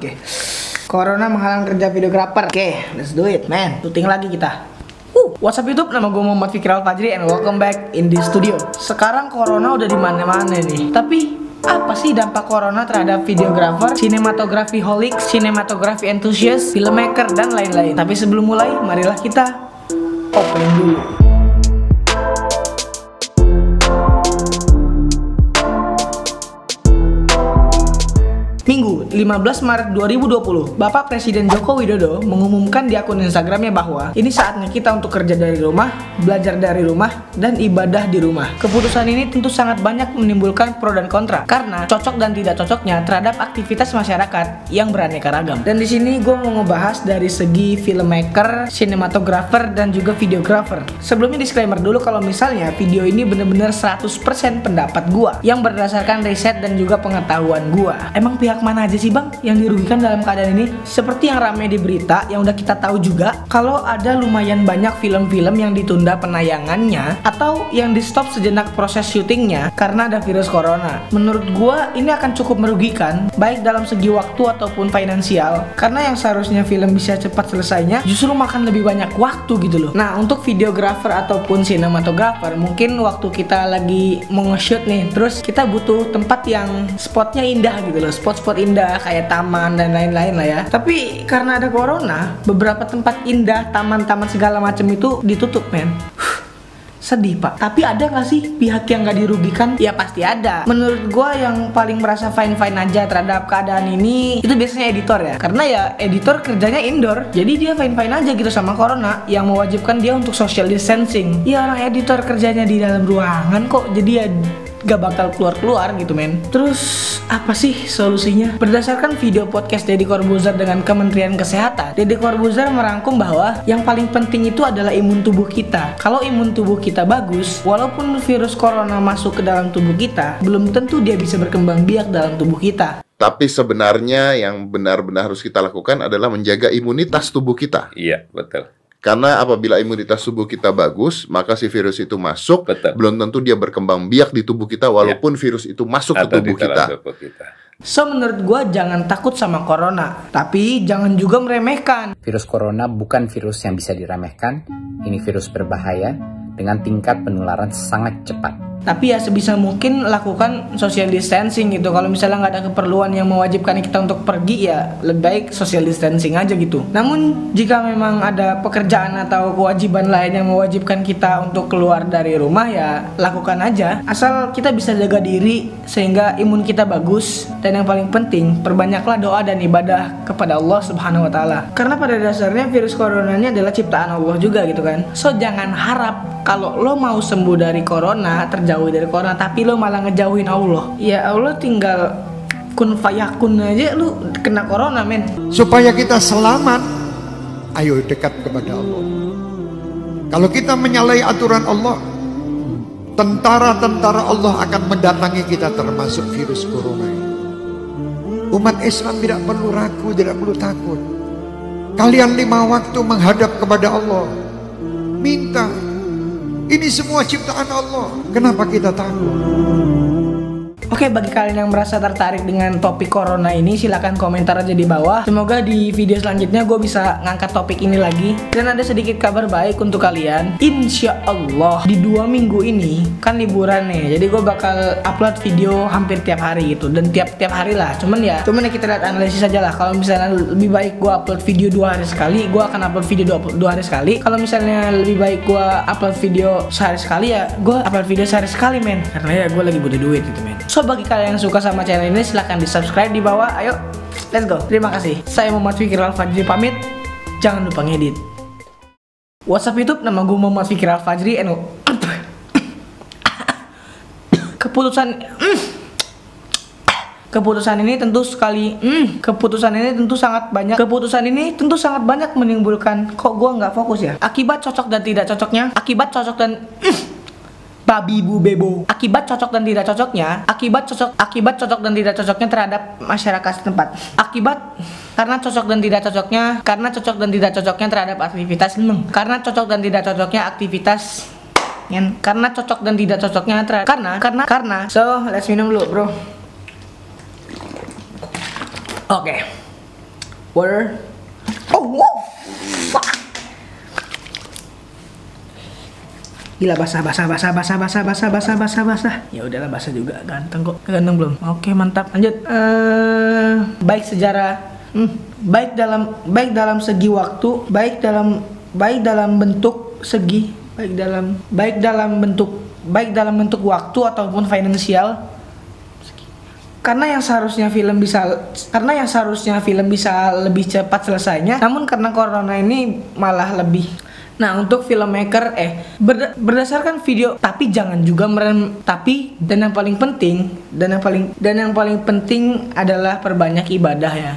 Oke. Corona menghalang kerja videografer. Oke, let's do it, man. Syuting lagi kita. What's up YouTube? Nama gue Muhammad Fikri Al-Fajri and welcome back in the studio. Sekarang corona udah di mana-mana nih. Tapi apa sih dampak corona terhadap videografer, sinematografi holic, sinematografi enthusiast, filmmaker dan lain-lain? Tapi sebelum mulai, marilah kita opening dulu. Minggu 15 Maret 2020, Bapak Presiden Joko Widodo mengumumkan di akun Instagramnya bahwa ini saatnya kita untuk kerja dari rumah, belajar dari rumah, dan ibadah di rumah. Keputusan ini tentu sangat banyak menimbulkan pro dan kontra karena cocok dan tidak cocoknya terhadap aktivitas masyarakat yang beraneka ragam. Dan di sini gue mau ngebahas dari segi filmmaker, sinematografer, dan juga videografer. Sebelumnya disclaimer dulu kalau misalnya video ini bener-bener 100% pendapat gue yang berdasarkan riset dan juga pengetahuan gue. Emang pihak mana aja sih bang yang dirugikan dalam keadaan ini? Seperti yang ramai di berita yang udah kita tahu juga, kalau ada lumayan banyak film-film yang ditunda penayangannya atau yang di stop sejenak proses syutingnya karena ada virus corona. Menurut gua ini akan cukup merugikan baik dalam segi waktu ataupun finansial, karena yang seharusnya film bisa cepat selesainya justru makan lebih banyak waktu gitu loh. Nah, untuk videografer ataupun sinematografer, mungkin waktu kita lagi mau nge-shoot nih, terus kita butuh tempat yang spotnya indah gitu loh, spot indah kayak taman dan lain-lain lah ya. Tapi karena ada corona, beberapa tempat indah, taman-taman segala macam itu ditutup, men. Sedih pak. Tapi ada gak sih pihak yang gak dirugikan? Ya pasti ada. Menurut gue yang paling merasa fine-fine aja terhadap keadaan ini itu biasanya editor ya. Karena ya editor kerjanya indoor, jadi dia fine-fine aja gitu sama corona yang mewajibkan dia untuk social distancing. Ya orang editor kerjanya di dalam ruangan kok, jadi ya gak bakal keluar-keluar gitu men. Terus apa sih solusinya? Berdasarkan video podcast Deddy Corbuzier dengan Kementerian Kesehatan, Deddy Corbuzier merangkum bahwa yang paling penting itu adalah imun tubuh kita. Kalau imun tubuh kita bagus, walaupun virus corona masuk ke dalam tubuh kita, belum tentu dia bisa berkembang biak dalam tubuh kita. Tapi sebenarnya yang benar-benar harus kita lakukan adalah menjaga imunitas tubuh kita. Iya, betul. Karena apabila imunitas tubuh kita bagus, maka si virus itu masuk, belum tentu dia berkembang biak di tubuh kita walaupun virus itu masuk ke tubuh kita. So menurut gue jangan takut sama corona, tapi jangan juga meremehkan. Virus corona bukan virus yang bisa diremehkan. Ini virus berbahaya dengan tingkat penularan sangat cepat. Tapi ya sebisa mungkin lakukan social distancing gitu. Kalau misalnya nggak ada keperluan yang mewajibkan kita untuk pergi, ya lebih baik social distancing aja gitu. Namun jika memang ada pekerjaan atau kewajiban lain yang mewajibkan kita untuk keluar dari rumah, ya lakukan aja. Asal kita bisa jaga diri sehingga imun kita bagus. Dan yang paling penting, perbanyaklah doa dan ibadah kepada Allah Subhanahu wa Ta'ala. Karena pada dasarnya virus corona ini adalah ciptaan Allah juga gitu kan. So jangan harap kalau lo mau sembuh dari corona, terjauh dari corona, tapi lo malah ngejauhin Allah. Ya Allah tinggal kun fayakun aja lu kena corona men. Supaya kita selamat, ayo dekat kepada Allah. Kalau kita menyalahi aturan Allah, tentara-tentara Allah akan mendatangi kita, termasuk virus corona ini. Umat Islam tidak perlu ragu, tidak perlu takut. Kalian 5 waktu menghadap kepada Allah, minta. Ini semua ciptaan Allah. Kenapa kita takut? Oke, bagi kalian yang merasa tertarik dengan topik corona ini, silahkan komentar aja di bawah. Semoga di video selanjutnya gue bisa ngangkat topik ini lagi. Dan ada sedikit kabar baik untuk kalian. Insya Allah di 2 minggu ini kan liburan nih, jadi gue bakal upload video hampir tiap hari gitu. Dan tiap hari lah. Cuman ya kita lihat analisis aja lah. Kalau misalnya lebih baik gue upload video 2 hari sekali, gue akan upload video 2 hari sekali. Kalau misalnya lebih baik gue upload video sehari sekali, ya gue upload video sehari sekali men. Karena ya gue lagi butuh duit gitu men. So bagi kalian yang suka sama channel ini, silahkan di subscribe di bawah. Ayo, let's go. Terima kasih. Saya Muhammad Fikri Al-Fajri pamit. Jangan lupa ngedit. What's up YouTube? Nama gue Muhammad Fikri Al-Fajri. Keputusan ini tentu sangat banyak menimbulkan. Kok gue nggak fokus ya? Akibat cocok dan tidak cocoknya. Babi bu bebo. Akibat cocok dan tidak cocoknya terhadap masyarakat setempat. Karena cocok dan tidak cocoknya terhadap aktivitas. So let's minum dulu bro. Oke. Water. Oh, wow. Fuck. Gila, basah. Ya udahlah, basah juga, ganteng kok. Ganteng belum? Oke, mantap. Lanjut. Baik sejarah, baik dalam segi waktu, baik dalam bentuk segi, baik dalam bentuk waktu ataupun finansial. Karena yang seharusnya film bisa lebih cepat selesainya, namun karena corona ini malah lebih. Nah, untuk filmmaker berdasarkan video, tapi jangan juga dan yang paling penting adalah perbanyak ibadah ya.